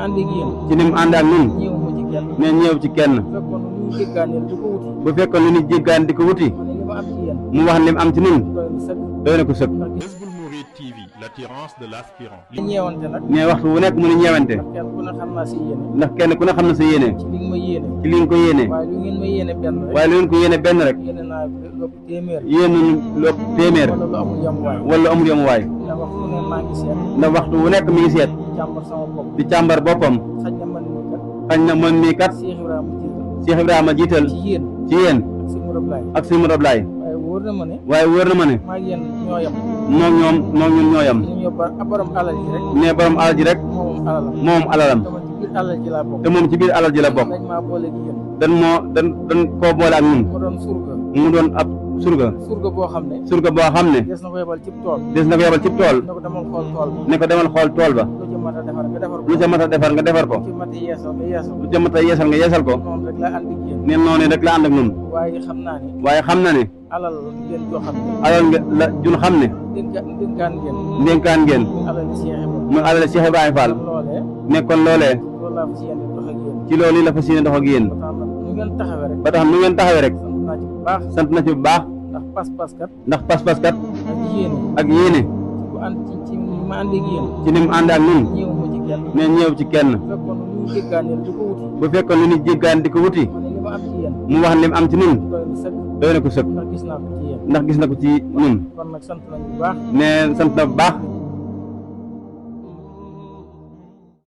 ànd ak yéen. ci ni mu ànd ak ñun. ñëwuma ci kenn. ne ñëw ci kenn. bu fekkoon lu ñuy jéggaane di ko wuti. bu fekkoon lu ñu jéggaan di ko wuti. ma ne li ma am ci yéen. mu wax li mu am ci ñun. doy na sëkk. doy na ko sëkk. Jazboul Mouride TV, l'attirance de l'aspirant. li ñeewante nag. ne waxtu wu nekk mu ne ñeewante. kenn ku ne xam naa si yéene. ndax kenn ku ne xam na sa yéene. ci li nga ma yéene. ci li nga ko yéene. waaye lu ngeen ma yéene benn rek. waaye lu ngeen ko yéene benn rek. yéene naa lépp téeméer. yéene ñu lu ëpp téeméer. wala lu amul yamuwaay. wala amul yamuwaay. ndax waxtu bu ne maa ngi seet. ndax waxtu wu nekk mi ngi seet. càmbar sama bopp. di càmbar boppam. xaj na man mii kat. xañ na man mii kat. Cheikh Ibrahima jiital. Cheikh Ibrahima jiital. ci yéen. ci yéen. ak si Mourad Laye. ak si Mourad Laye. waaye wóor na ma ne. waaye wóor na ma ne. maa ngi yéen ñoo yem. moom ñun ñoo yem. ñu ñoo borom alal ji rek. ne borom alal ji rek. moom alalam. moom alalam. te man ci biir alal ji laa bokk. te moom ci biir alal ji la bokk. dañ maa boole gi yéen. dan koo boole ak ñun. mu doon surga. mu doon ab surga. surga boo xam ne. surga boo xam ne. des na ko yebal cib tool. des na ko yebal cib tool. ne ko demal xool tool ba. ne ko demal xool tool ba. lu ci mat a defar nga defar ko. lu ca mat a defar nga defar ko. lu ci mat a yeesal nga yeesal ko. lu ca mat a yeesal nga yeesal ko. noonu rek laa ànd ak yéen. ne noonu rek la ànd ak ñun. waaye xam naa ne. waaye xam na ne. alal ngeen joo xam ne. alal nga la jun xam ne. dénkaan ngeen. ndénkaan ngeen. alal Cheikh Ibrahima. muy alal Cheikh Ibrahima Fall. loolee. nekkoon loolee. loolu laa fas yéene dox ak yéen. ci loolu la fas yéene dox ak yéen. ba tax na nu ngeen taxawee rek. ba tax nu ngeen taxawee rek. sant naa ci bu baax. sant na ci bu baax. ndax pas-pas kat. ndax pas-pas kat. ak yéene. ak yéene. ku ànd ci ni ma ànd ak yéen. ci ni mu ànd ak ñun. ñëwuma ci kenn. ne ñëw ci kenn. bu fekkoon lu ñuy jéggaane di ko wuti. bu fekkoon lu ñu jéggaan di ko wuti. ma ne li ma am ci yéen. mu wax li mu am ci ñun. doy na sëkk. doy na ko sëkk. ndax gis naa ko ci yéen. ndax gis na ko ci ñun. kon nag sant nañu bu baax. ne sant na bu baax.